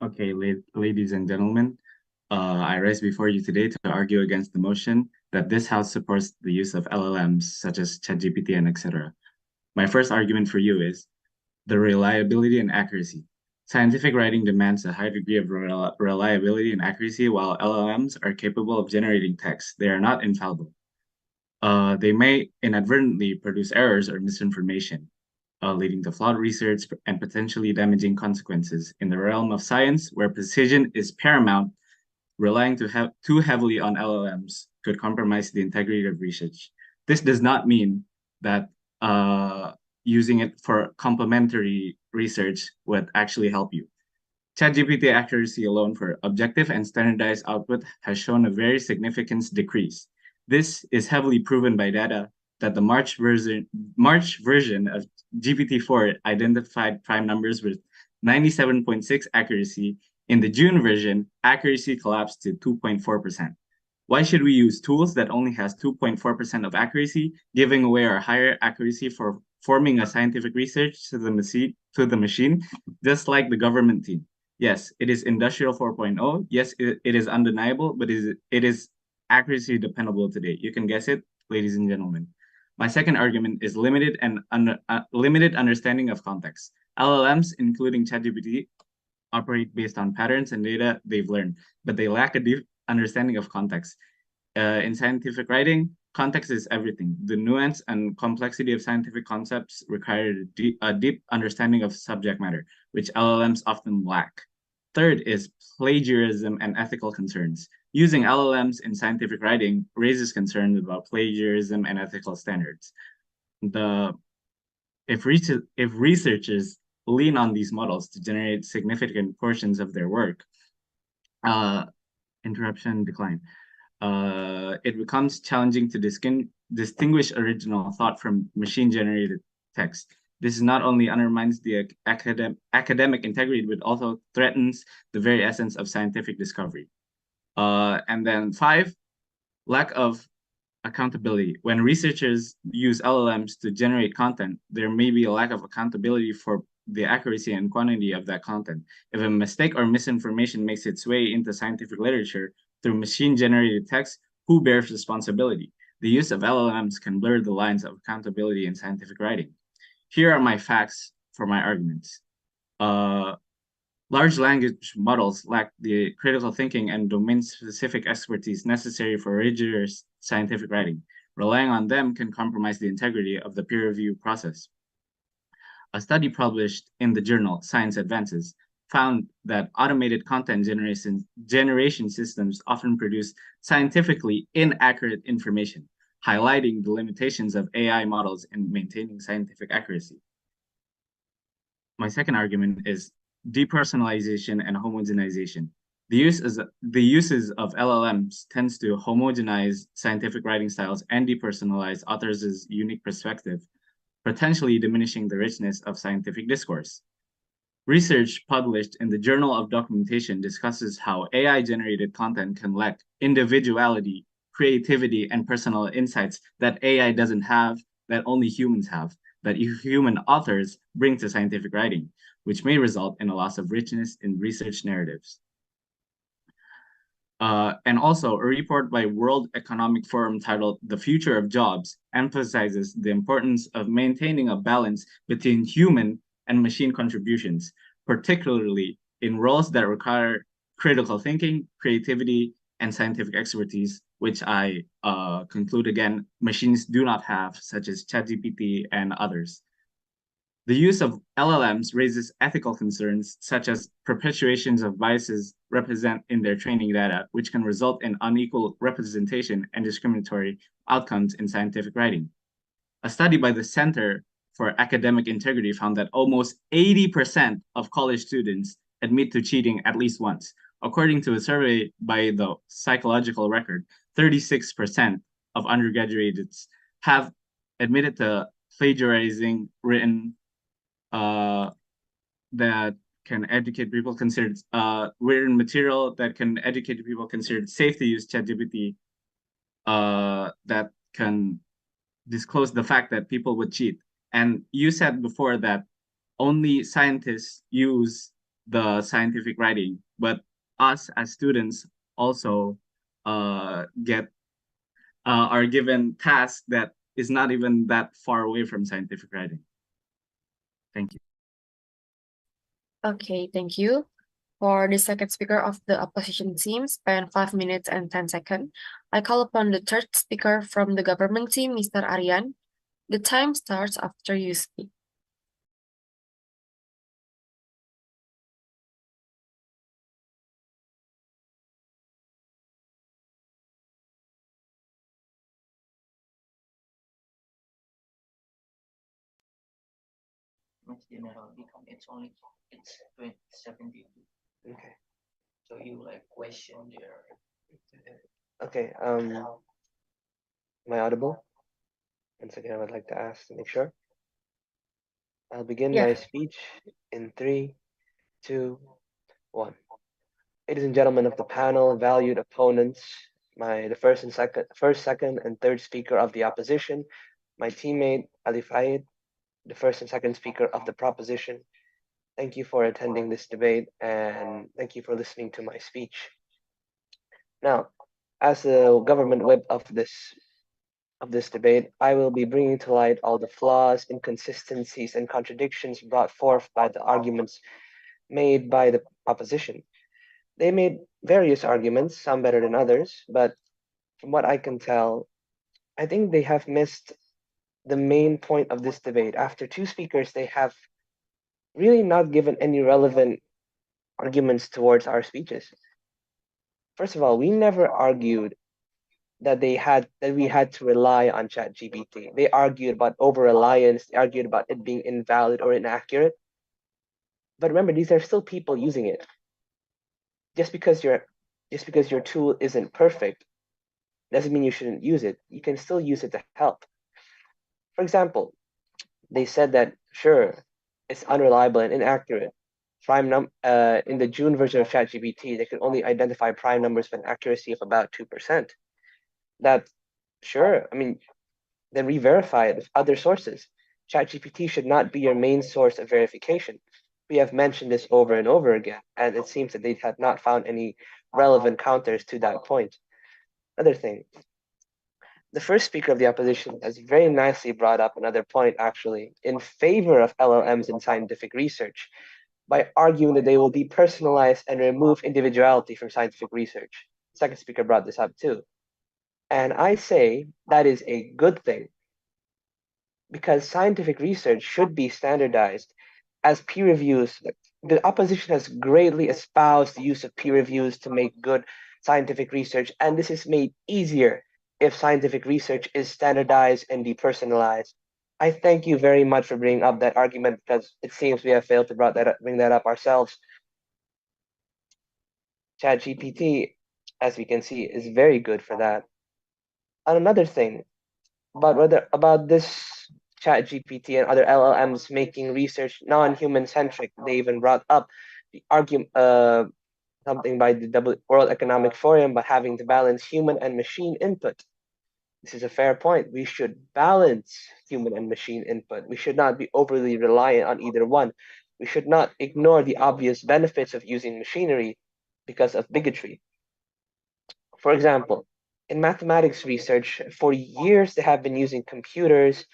Okay, ladies and gentlemen, I rise before you today to argue against the motion that this House supports the use of LLMs such as ChatGPT and etc. My first argument for you is the reliability and accuracy. Scientific writing demands a high degree of reliability and accuracy, while LLMs are capable of generating text. They are not infallible. They may inadvertently produce errors or misinformation, leading to flawed research and potentially damaging consequences. In the realm of science, where precision is paramount, relying too heavily on LLMs could compromise the integrity of research. This does not mean that using it for complementary research would actually help you. ChatGPT accuracy alone for objective and standardized output has shown a very significant decrease. This is heavily proven by data that the March version of GPT-4 identified prime numbers with 97.6 accuracy. In the June version, accuracy collapsed to 2.4%. Why should we use tools that only has 2.4% of accuracy, giving away our higher accuracy for forming a scientific research to the machine, just like the government team? Yes, it is Industrial 4.0. Yes, it is undeniable, but it is accuracy dependable today. You can guess it, ladies and gentlemen. My second argument is limited understanding of context. LLMs, including ChatGPT, operate based on patterns and data they've learned, but they lack a deep understanding of context. In scientific writing, context is everything. The nuance and complexity of scientific concepts require a deep understanding of subject matter, which LLMs often lack. Third is plagiarism and ethical concerns. Using LLMs in scientific writing raises concerns about plagiarism and ethical standards. If researchers lean on these models to generate significant portions of their work, decline. It becomes challenging to distinguish original thought from machine-generated text. This not only undermines the academic integrity, but also threatens the very essence of scientific discovery. And then 5, lack of accountability. When researchers use LLMs to generate content, there may be a lack of accountability for the accuracy and quantity of that content. If a mistake or misinformation makes its way into scientific literature through machine-generated text, who bears responsibility? The use of LLMs can blur the lines of accountability in scientific writing. Here are my facts for my arguments. Large language models lack the critical thinking and domain-specific expertise necessary for rigorous scientific writing. Relying on them can compromise the integrity of the peer review process. A study published in the journal Science Advances found that automated content generation systems often produce scientifically inaccurate information, highlighting the limitations of AI models in maintaining scientific accuracy. My second argument is depersonalization and homogenization. The uses of LLMs tends to homogenize scientific writing styles and depersonalize authors' unique perspective, potentially diminishing the richness of scientific discourse. Research published in the Journal of Documentation discusses how AI-generated content can lack individuality, creativity, and personal insights that AI doesn't have, that only humans have, that human authors bring to scientific writing, which may result in a loss of richness in research narratives. And also, a report by World Economic Forum titled "The Future of Jobs" emphasizes the importance of maintaining a balance between human and machine contributions, particularly in roles that require critical thinking, creativity, and scientific expertise, which I conclude again, machines do not have, such as ChatGPT and others. The use of LLMs raises ethical concerns, such as perpetuations of biases represent in their training data, which can result in unequal representation and discriminatory outcomes in scientific writing. A study by the Center for Academic Integrity found that almost 80% of college students admit to cheating at least once. According to a survey by the Psychological Record, 36% of undergraduates have admitted to plagiarizing written that can educate people considered written material that can educate people considered safe to use ChatGPT that can disclose the fact that people would cheat. And you said before that only scientists use the scientific writing, but us as students also are given tasks that is not even that far away from scientific writing. Thank you. Okay, thank you. For the second speaker of the opposition team, spend 5 minutes and 10 seconds. I call upon the third speaker from the government team, Mr. Aryan. The time starts after you speak. general become it's 72. Okay. So you like question their Okay. Am I audible? Once again, I would like to ask to make sure. I'll begin Yeah. my speech in 3, 2, 1. Ladies and gentlemen of the panel, valued opponents, the first, second, and third speaker of the opposition, my teammate Ali Faid, the first and second speaker of the proposition. Thank you for attending this debate and thank you for listening to my speech. Now, as the government whip of this debate, I will be bringing to light all the flaws, inconsistencies, and contradictions brought forth by the arguments made by the opposition. They made various arguments, some better than others, but from what I can tell, I think they have missed the main point of this debate. After two speakers, they have really not given any relevant arguments towards our speeches. First of all, we never argued that we had to rely on ChatGPT. They argued about over reliance, they argued about it being invalid or inaccurate. But remember, these are still people using it. Just because your tool isn't perfect doesn't mean you shouldn't use it. You can still use it to help. For example, they said that sure, it's unreliable and inaccurate. In the June version of ChatGPT, they could only identify prime numbers with an accuracy of about 2%. That sure, I mean, then re-verify it with other sources. ChatGPT should not be your main source of verification. We have mentioned this over and over again, and it seems that they have not found any relevant counters to that point. Another thing, the first speaker of the opposition has very nicely brought up another point, actually, in favor of LLMs in scientific research by arguing that they will depersonalize and remove individuality from scientific research. The second speaker brought this up too. And I say that is a good thing because scientific research should be standardized as peer reviews. The opposition has greatly espoused the use of peer reviews to make good scientific research, and this is made easier if scientific research is standardized and depersonalized. I thank you very much for bringing up that argument because it seems we have failed to bring that up ourselves. ChatGPT, as we can see, is very good for that. And another thing about this ChatGPT and other LLMs making research non-human centric, they even brought up the argument something by the World Economic Forum about having to balance human and machine input. This is a fair point. We should balance human and machine input. We should not be overly reliant on either one. We should not ignore the obvious benefits of using machinery because of bigotry. For example, in mathematics research, for years they have been using computers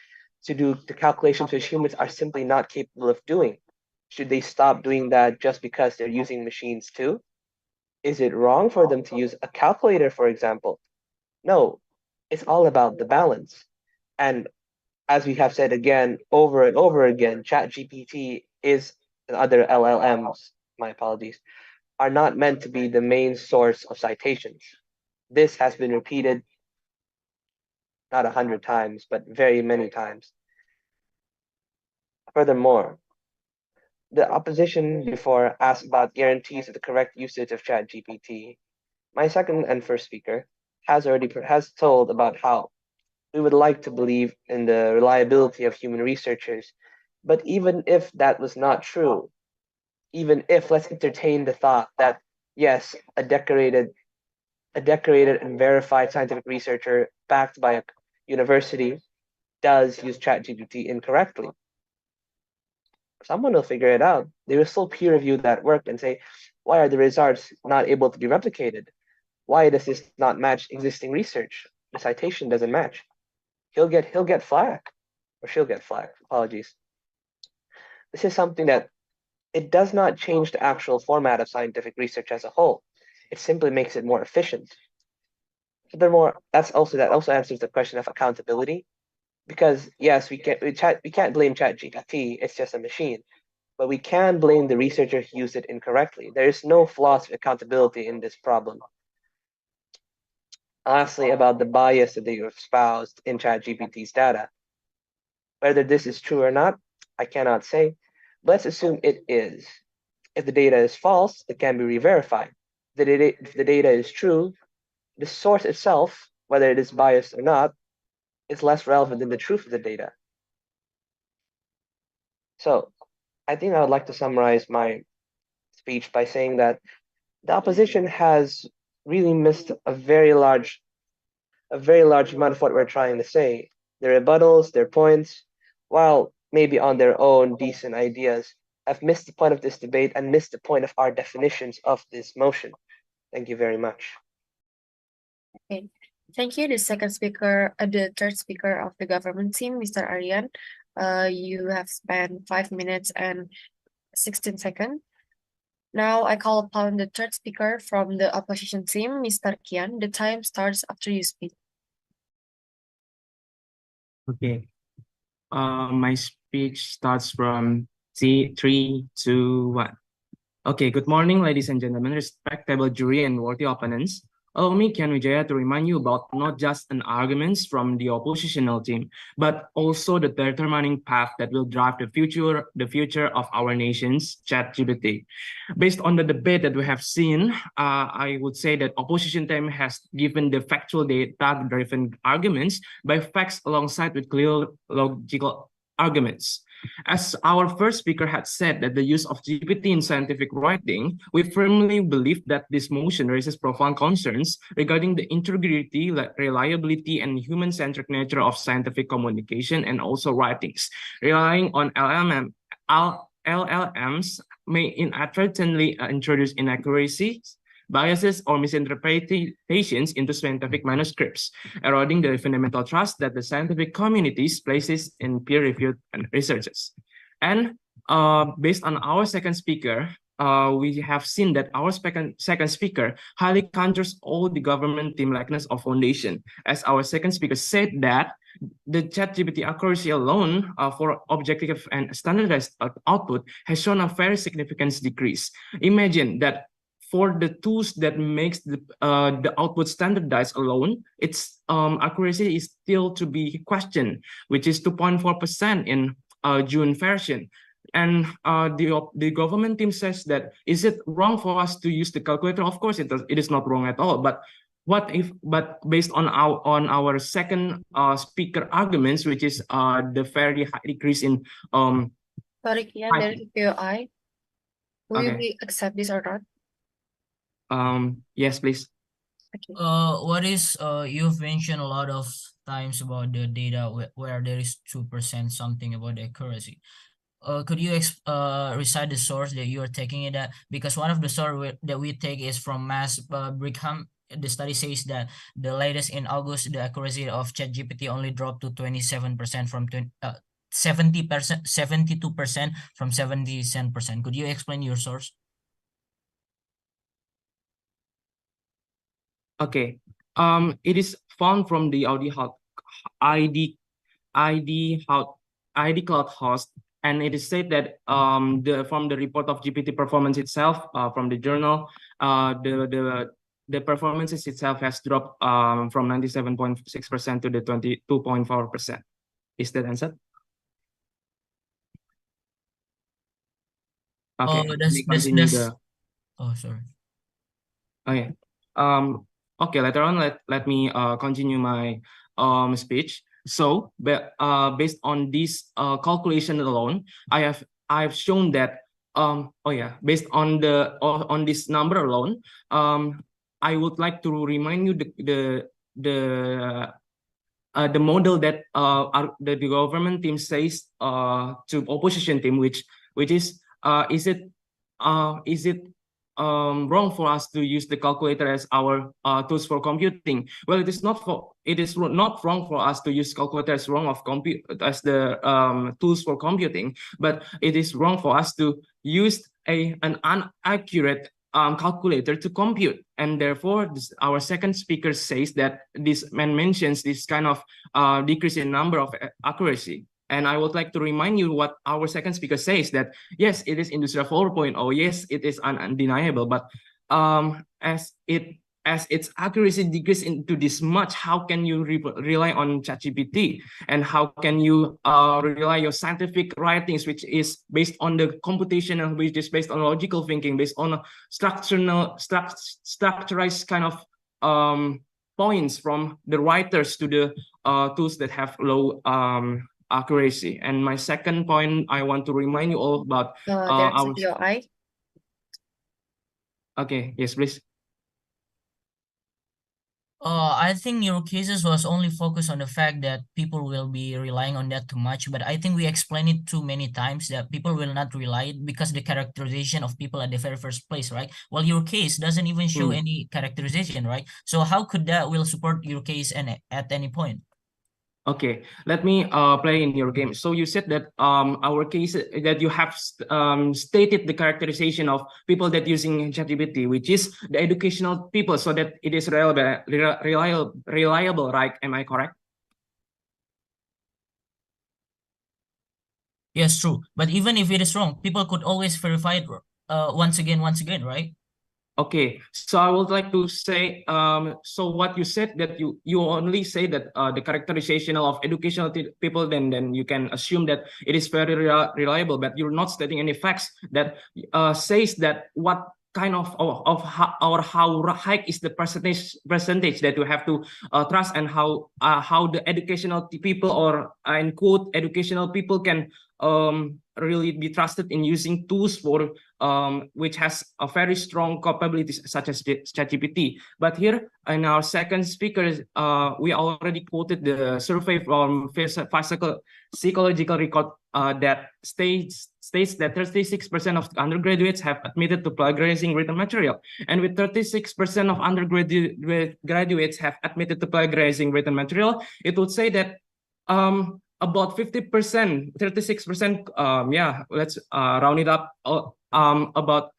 to do the calculations which humans are simply not capable of doing. Should they stop doing that just because they're using machines too? Is it wrong for them to use a calculator, for example? No, it's all about the balance. And as we have said again, over and over again, ChatGPT and other LLMs, my apologies, are not meant to be the main source of citations. This has been repeated not 100 times, but very many times. Furthermore, the opposition before asked about guarantees of the correct usage of ChatGPT. My second and first speaker has told about how we would like to believe in the reliability of human researchers, but even if that was not true, even if let's entertain the thought that yes, a decorated and verified scientific researcher backed by a university does use ChatGPT incorrectly. Someone will figure it out. They will still peer review that work and say, why are the results not able to be replicated? Why does this not match existing research? The citation doesn't match. He'll get flack, or she'll get flack. Apologies. This is something that it does not change the actual format of scientific research as a whole. It simply makes it more efficient. Furthermore, that also answers the question of accountability, because yes, we can't blame ChatGPT. It's just a machine, but we can blame the researcher who used it incorrectly. There is no flaws of accountability in this problem. Lastly, about the bias that they espoused in ChatGPT's data. Whether this is true or not, I cannot say. Let's assume it is. If the data is false, it can be re-verified. If the data is true, the source itself, whether it is biased or not, is less relevant than the truth of the data. So I think I would like to summarize my speech by saying that the opposition has really missed a very large amount of what we're trying to say. Their rebuttals, their points, while maybe on their own decent ideas, have missed the point of this debate and missed the point of our definitions of this motion. Thank you very much. Okay. Thank you. The third speaker of the government team, Mr. Aryan. You have spent 5 minutes and 16 seconds. Now I call upon the third speaker from the opposition team, Mr. Kian. The time starts after you speak. Okay. My speech starts from 3, 2, 1. Okay, good morning, ladies and gentlemen, respectable jury and worthy opponents. Allow me, Kian Wijaya, to remind you about not just an arguments from the oppositional team, but also the determining path that will drive the future of our nation's ChatGPT. Based on the debate that we have seen, I would say that opposition team has given the factual data-driven arguments by facts alongside with clear logical arguments. As our first speaker had said that the use of GPT in scientific writing, we firmly believe that this motion raises profound concerns regarding the integrity, reliability, and human-centric nature of scientific communication and also writings. Relying on LLMs may inadvertently introduce inaccuracies, biases, or misinterpretations into scientific manuscripts, eroding the fundamental trust that the scientific communities places in peer-reviewed researches. And based on our second speaker, we have seen that our second speaker highly counters all the government team likeness of foundation. As our second speaker said that the ChatGPT accuracy alone for objective and standardized output has shown a very significant decrease. Imagine that for the tools that makes the output standardized alone, its accuracy is still to be questioned, which is 2.4% in June version. And the government team says that, is it wrong for us to use the calculator? Of course, it is not wrong at all. But based on our second speaker arguments, which is the very high decrease in Sorry, Kian, there is a POI. Will Okay. you accept this or not? Yes, please. Okay. What is you've mentioned a lot of times about the data where there is 2% something about the accuracy. Could you recite the source that you are taking it at? Because one of the source that we take is from Mass Brigham. The study says that the latest in August, the accuracy of ChatGPT only dropped to 27% from 70%, 72% from 77%. Could you explain your source? Okay. It is found from the ID Cloud host, and it is said that from the report of GPT performance itself, from the journal, the performances itself has dropped from 97.6% to the 22.4%. Is that answered? Okay. Oh, sorry. Okay. Okay, later on, let me continue my speech. So, based on this calculation alone, I've shown that based on this number alone, I would like to remind you the model that the government team says to opposition team, which is it wrong for us to use the calculator as our tools for computing? Well, it is not wrong for us to use calculator as the tools for computing, but it is wrong for us to use an inaccurate calculator to compute. And therefore, our second speaker says that this man mentions this kind of decrease in number of accuracy. And I would like to remind you what our second speaker says, that yes, it is Industry 4.0. Yes, it is undeniable. But as it as its accuracy decreases into this much, how can you rely on ChatGPT? And how can you rely your scientific writings, which is based on the computational, which is based on logical thinking, based on structurized kind of points from the writers to the tools that have low accuracy. And my second point, I want to remind you all about There's our. a POI. Okay, yes, please. I think your cases was only focused on the fact that people will be relying on that too much, but I think we explained it too many times that people will not rely it because the characterization of people at the very first place, right? Well, your case doesn't even show any characterization, right? So how could that will support your case and at any point? Okay, let me play in your game. So you said that our case that you have stated the characterization of people that using ChatGPT, which is the educational people, so that it is reliable, right? Am I correct? Yes, true. But even if it is wrong, people could always verify it once again, right? Okay, so I would like to say, so what you said that you only say that the characterization of educational people, then you can assume that it is very reliable, but you're not stating any facts that says that what kind of how high is the percentage that you have to trust, and how the educational people, or in quote educational people, can really be trusted in using tools for which has a very strong capabilities such as ChatGPT. But here in our second speaker, we already quoted the survey from psychological record that states that 36% of undergraduates have admitted to plagiarizing written material, and with 36% of undergraduates have admitted to plagiarizing written material, it would say that about 50%, 36%, yeah, let's round it up. About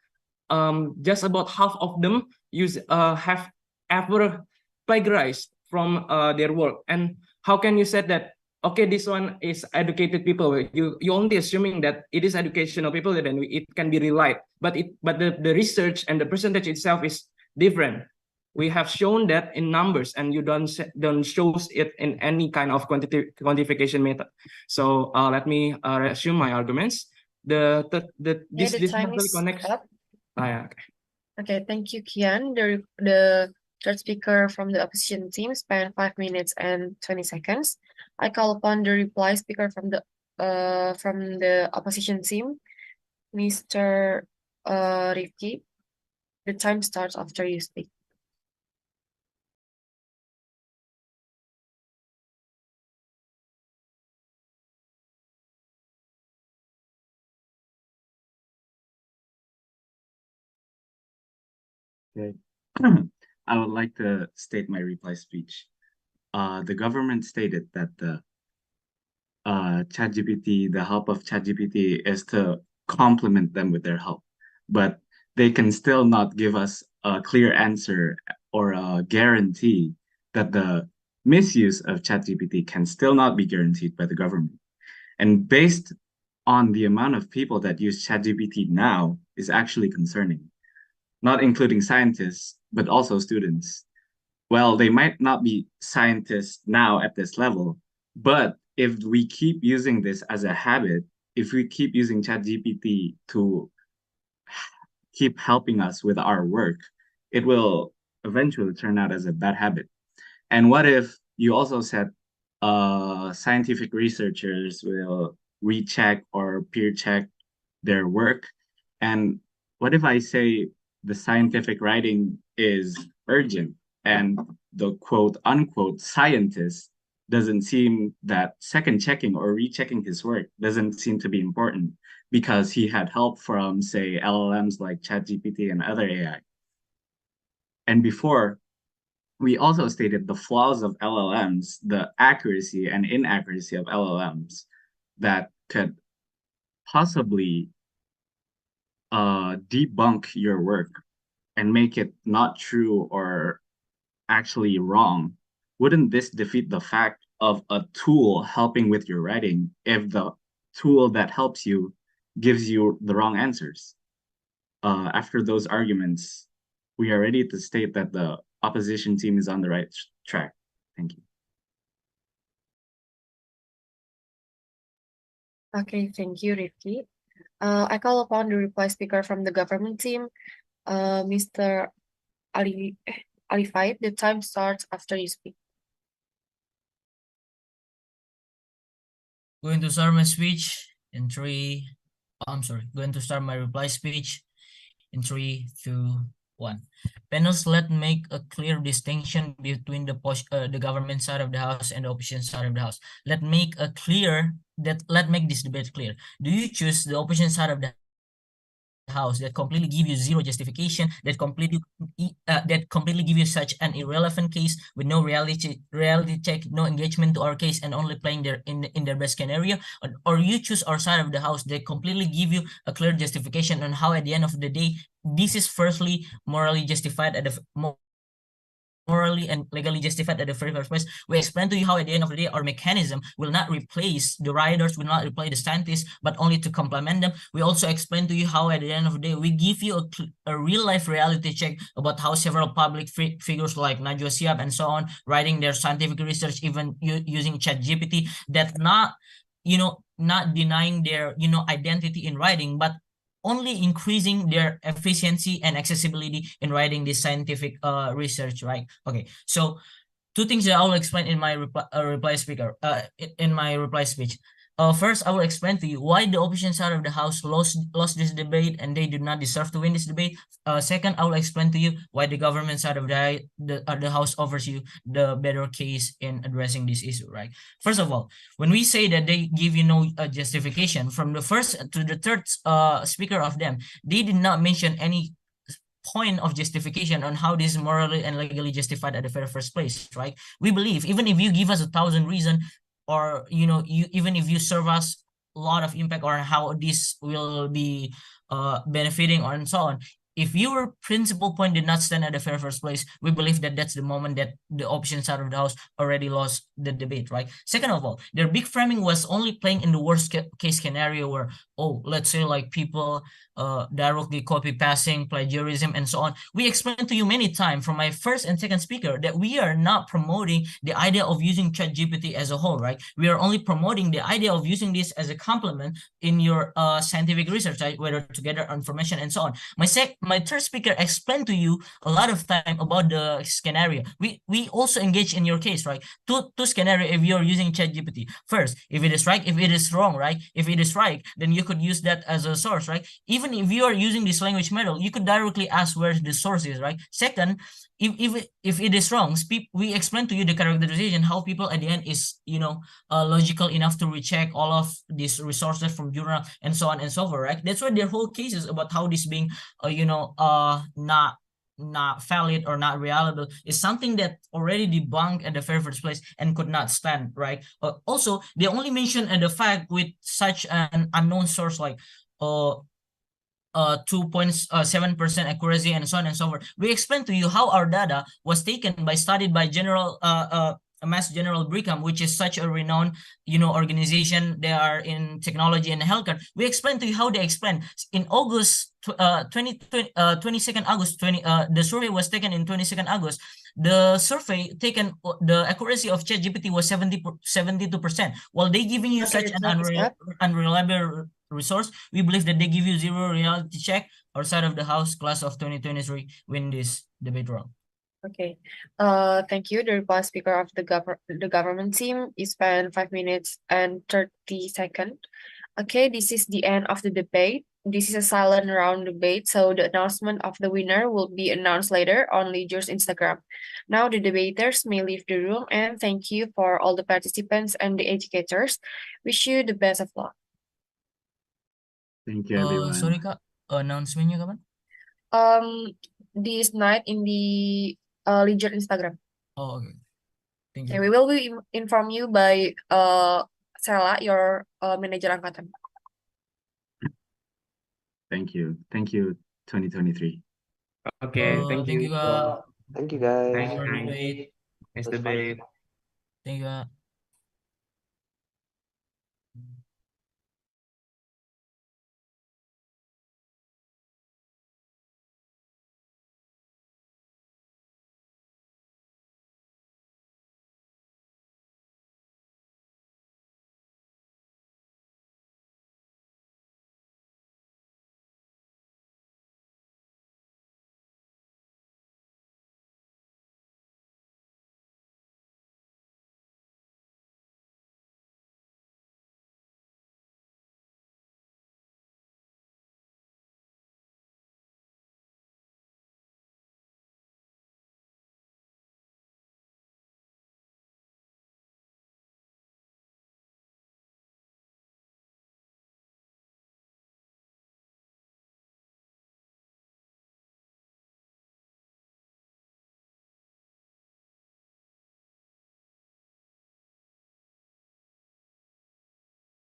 just about half of them have ever plagiarized from their work. And how can you say that? Okay, this one is educated people. You only assuming that it is educational people, then it can be relied. But the research and the percentage itself is different. We have shown that in numbers, and you don't shows it in any kind of quantification method. So let me resume my arguments. The This time really is connects. up. Yeah, okay. Okay, thank you, Kian. The third speaker from the opposition team spent 5 minutes and 20 seconds. I call upon the reply speaker from the opposition team, Mr. Rifki. The time starts after you speak. Okay. I would like to state my reply speech. The government stated that the ChatGPT, the help of ChatGPT is to complement them with their help, but they can still not give us a clear answer or a guarantee that the misuse of ChatGPT can still not be guaranteed by the government. And based on the amount of people that use ChatGPT now is actually concerning, not including scientists, but also students. Well, they might not be scientists now at this level, but if we keep using this as a habit, if we keep using ChatGPT to keep helping us with our work, it will eventually turn out as a bad habit. And what if you also said scientific researchers will recheck or peer check their work? And what if I say the scientific writing is urgent and the quote unquote scientist doesn't seem that second checking or rechecking his work doesn't seem to be important because he had help from, say, LLMs like ChatGPT and other AI. And before, we also stated the flaws of LLMs, the accuracy and inaccuracy of LLMs that could possibly debunk your work and make it not true or actually wrong. Wouldn't this defeat the fact of a tool helping with your writing if the tool that helps you gives you the wrong answers? After those arguments, we are ready to state that the opposition team is on the right track. Thank you. Okay, thank you, Rifki. I call upon the reply speaker from the government team, Mr. Ali Faid. The time starts after you speak. Going to start my speech in going to start my reply speech in 3, 2, 1. Panels, let make a clear distinction between the government side of the house and the opposition side of the house. Let make this debate clear. Do you choose the opposition side of the house that completely give you zero justification, that completely give you such an irrelevant case with no reality check, no engagement to our case, and only playing in their best scenario, or you choose our side of the house that completely give you a clear justification on how at the end of the day this is firstly morally justified at the morally and legally justified at the very first place. We explain to you how at the end of the day our mechanism will not replace the rioters, will not replace the scientists, but only to complement them. We also explain to you how at the end of the day we give you a real life reality check about how several public figures like Najwa Shihab and so on writing their scientific research, even using ChatGPT, that not denying their identity in writing, but only increasing their efficiency and accessibility in writing this scientific research, right? Okay, so two things that I will explain in my reply speech. First, I will explain to you why the opposition side of the house lost this debate and they do not deserve to win this debate. Second, I will explain to you why the government side of the house offers you the better case in addressing this issue, right? First of all, when we say that they give you no justification, from the first to the third speaker of them, they did not mention any point of justification on how this is morally and legally justified at the very first place, right? We believe even if you give us 1,000 reasons, or even if you serve us a lot of impact on how this will be benefiting or and so on, if your principal point did not stand at the very first place, we believe that that's the moment that the opposition side of the house already lost the debate, right? Second of all, their big framing was only playing in the worst case scenario where, let's say like people directly copy passing, plagiarism, and so on. We explained to you many times from my first and second speaker that we are not promoting the idea of using ChatGPT as a whole, right? We are only promoting the idea of using this as a complement in your scientific research, right? Whether to gather information and so on. My third speaker explained to you a lot of time about the scenario. We also engage in your case, right? Two scenario if you're using ChatGPT. First, if it is right, if it is wrong, right? If it is right, then you could use that as a source, right? Even if you are using this language model, you could directly ask where the source is, right? Second, if it is wrong, we explain to you the characterization, how people at the end is logical enough to recheck all of these resources from journal and so on and so forth, right? That's why their whole case is about how this being not valid or not reliable is something that already debunked at the very first place and could not stand, right? Also, they only mention the fact with such an unknown source like 2.7% accuracy and so on and so forth. We explained to you how our data was studied by Mass General Brigham, which is such a renowned organization. They are in technology and healthcare. We explained to you how they explained in August 22nd August the survey was taken in 22nd August. The survey taken, the accuracy of ChatGPT was 72%. While they giving you such an unreliable resource, we believe that they give you zero reality check. Our side of the house, class of 2023, win this debate round. Okay. Thank you. The reply speaker of the government team is spent 5 minutes and 30 seconds. Okay, this is the end of the debate. This is a silent round debate, so the announcement of the winner will be announced later on Lijur's Instagram. Now the debaters may leave the room, and thank you for all the participants and the educators. Wish you the best of luck. Thank you, everyone. Sorry Kak, announcement-nya kapan? This night in the Lijur Instagram. Oh, okay. Thank you. Okay, we will be inform you by Sela, your manager angkatan. Thank you. Thank you, 2023. Okay, thank you. Kak. Thank you, guys. Nice Thank you for the debate. Nice It was fun. debate. Thank you Kak.